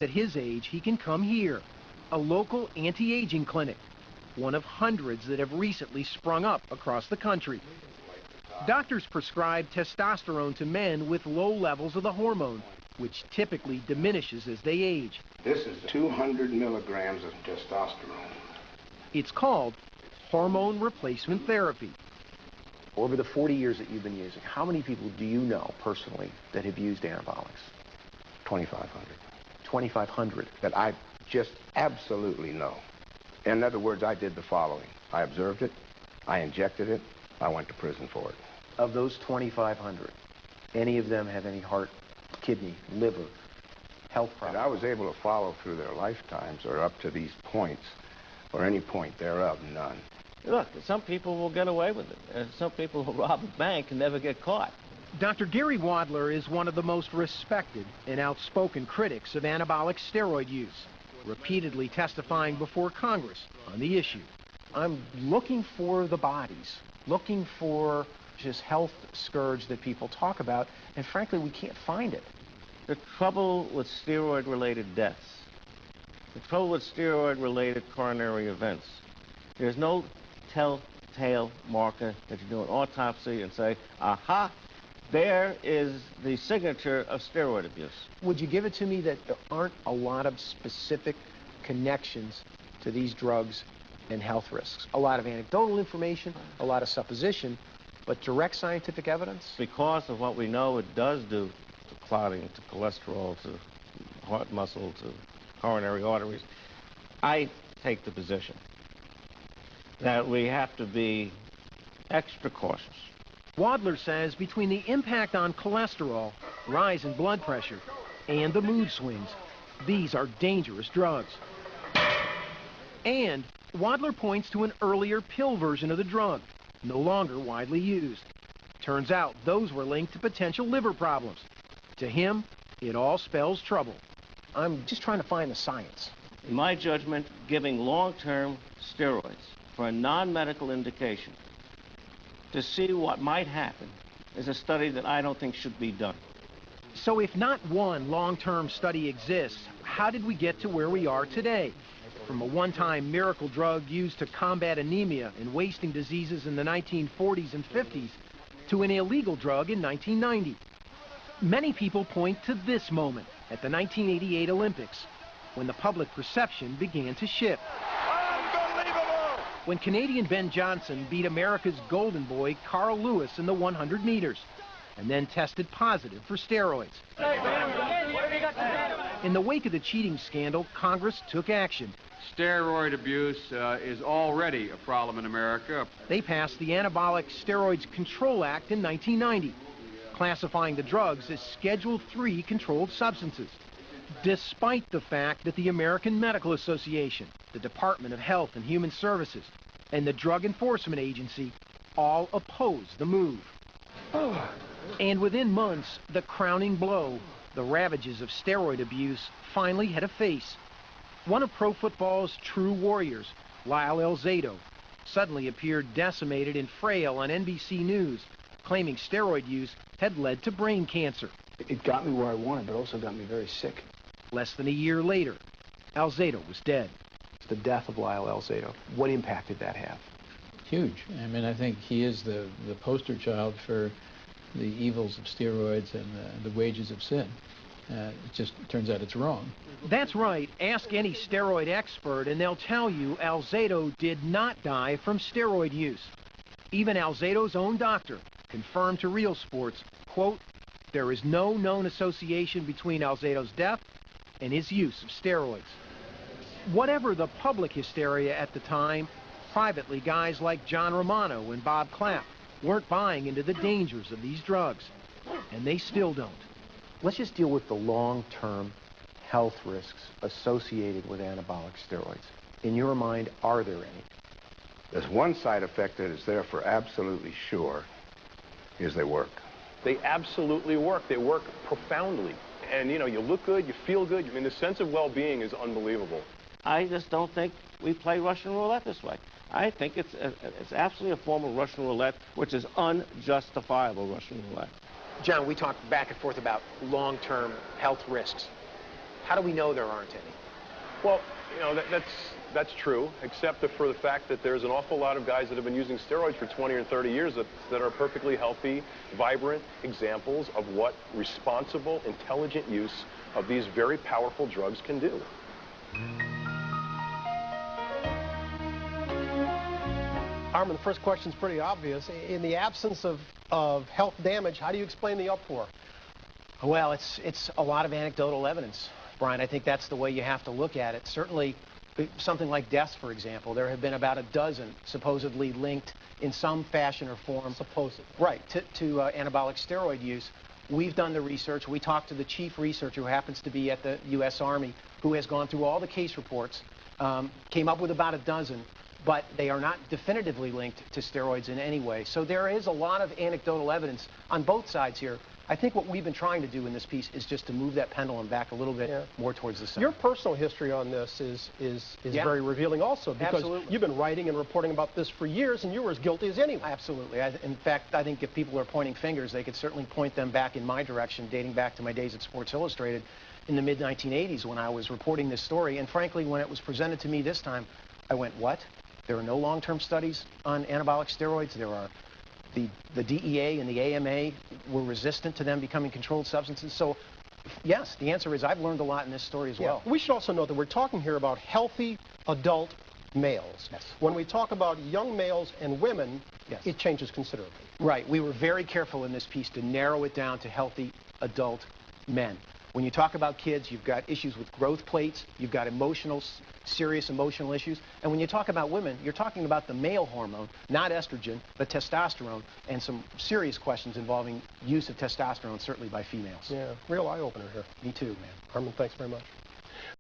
At his age, he can come here, a local anti-aging clinic, one of hundreds that have recently sprung up across the country. Doctors prescribe testosterone to men with low levels of the hormone, which typically diminishes as they age. This is 200 milligrams of testosterone. It's called hormone replacement therapy. Over the 40 years that you've been using, how many people do you know personally that have used anabolics? 2,500. 2,500. That I just absolutely know. In other words, I did the following. I observed it, I injected it, I went to prison for it. Of those 2,500, any of them have any heart, kidney, liver, health problems? And I was able to follow through their lifetimes, or up to these points, or any point thereof, none. Look, some people will get away with it. Some people will rob a bank and never get caught. Dr. Gary Wadler is one of the most respected and outspoken critics of anabolic steroid use, repeatedly testifying before Congress on the issue. I'm looking for the bodies, looking for this health scourge that people talk about, and frankly, we can't find it. The trouble with steroid-related deaths, the trouble with steroid-related coronary events, there's no telltale marker that you do an autopsy and say, aha, there is the signature of steroid abuse. Would you give it to me that there aren't a lot of specific connections to these drugs and health risks? A lot of anecdotal information, a lot of supposition, but direct scientific evidence? Because of what we know it does do to clotting, to cholesterol, to heart muscle, to coronary arteries, I take the position that we have to be extra cautious. Wadler says between the impact on cholesterol, rise in blood pressure, and the mood swings, these are dangerous drugs. And Wadler points to an earlier pill version of the drug, no longer widely used. Turns out those were linked to potential liver problems. To him, it all spells trouble. I'm just trying to find the science. In my judgment, giving long-term steroids for a non-medical indication to see what might happen is a study that I don't think should be done. So if not one long-term study exists, how did we get to where we are today? From a one-time miracle drug used to combat anemia and wasting diseases in the 1940s and 50s to an illegal drug in 1990. Many people point to this moment at the 1988 Olympics, when the public perception began to shift. When Canadian Ben Johnson beat America's golden boy Carl Lewis in the 100 meters and then tested positive for steroids. In the wake of the cheating scandal, Congress took action. Steroid abuse is already a problem in America. They passed the Anabolic Steroids Control Act in 1990, classifying the drugs as Schedule III controlled substances. Despite the fact that the American Medical Association, the Department of Health and Human Services, and the Drug Enforcement Agency all opposed the move. And within months, the crowning blow, the ravages of steroid abuse, finally had a face. One of pro football's true warriors, Leawo suddenly appeared decimated and frail on NBC News, claiming steroid use had led to brain cancer. It got me where I wanted, but also got me very sick. Less than a year later, Alzado was dead. The death of Lyle Alzado, what impact did that have? Huge. I mean, I think he is the poster child for the evils of steroids and the wages of sin. It just turns out it's wrong. That's right. Ask any steroid expert and they'll tell you Alzado did not die from steroid use. Even Alzado's own doctor confirmed to Real Sports, quote, "There is no known association between Alzado's death and his use of steroids." Whatever the public hysteria at the time, privately guys like John Romano and Bob Clapp weren't buying into the dangers of these drugs, and they still don't. Let's just deal with the long-term health risks associated with anabolic steroids. In your mind, are there any? There's one side effect that is there for absolutely sure, is they work. They absolutely work. They work profoundly. And, you know, you look good, you feel good. I mean, the sense of well-being is unbelievable. I just don't think we play Russian roulette this way. I think it's absolutely a form of Russian roulette, which is unjustifiable Russian roulette. John, we talked back and forth about long-term health risks. How do we know there aren't any? Well, you know, that's true, except for the fact that there's an awful lot of guys that have been using steroids for 20 or 30 years that are perfectly healthy, vibrant examples of what responsible, intelligent use of these very powerful drugs can do. Armin, the first question's pretty obvious. In the absence of health damage, how do you explain the uproar? Well, it's a lot of anecdotal evidence, Brian. I think that's the way you have to look at it. Certainly, something like deaths, for example, there have been about a dozen supposedly linked in some fashion or form. Supposedly. Right, to anabolic steroid use. We've done the research. We talked to the chief researcher who happens to be at the U.S. Army, who has gone through all the case reports, came up with about a dozen, but they are not definitively linked to steroids in any way. So there is a lot of anecdotal evidence on both sides here. I think what we've been trying to do in this piece is just to move that pendulum back a little bit more towards the center. Your personal history on this is very revealing also, because you've been writing and reporting about this for years, and you were as guilty as anyone. Absolutely. In fact, I think if people are pointing fingers, they could certainly point them back in my direction, dating back to my days at Sports Illustrated in the mid-1980s when I was reporting this story. And frankly, when it was presented to me this time, I went, what? There are no long-term studies on anabolic steroids. There are the DEA and the AMA were resistant to them becoming controlled substances. So, yes, the answer is I've learned a lot in this story as well. We should also know that we're talking here about healthy adult males. Yes. When we talk about young males and women, it changes considerably. Right. We were very careful in this piece to narrow it down to healthy adult men. When you talk about kids, you've got issues with growth plates, you've got serious emotional issues, and when you talk about women, you're talking about the male hormone, not estrogen, but testosterone, and some serious questions involving use of testosterone, certainly by females. Yeah, real eye-opener here. Me too, man. Armin, thanks very much.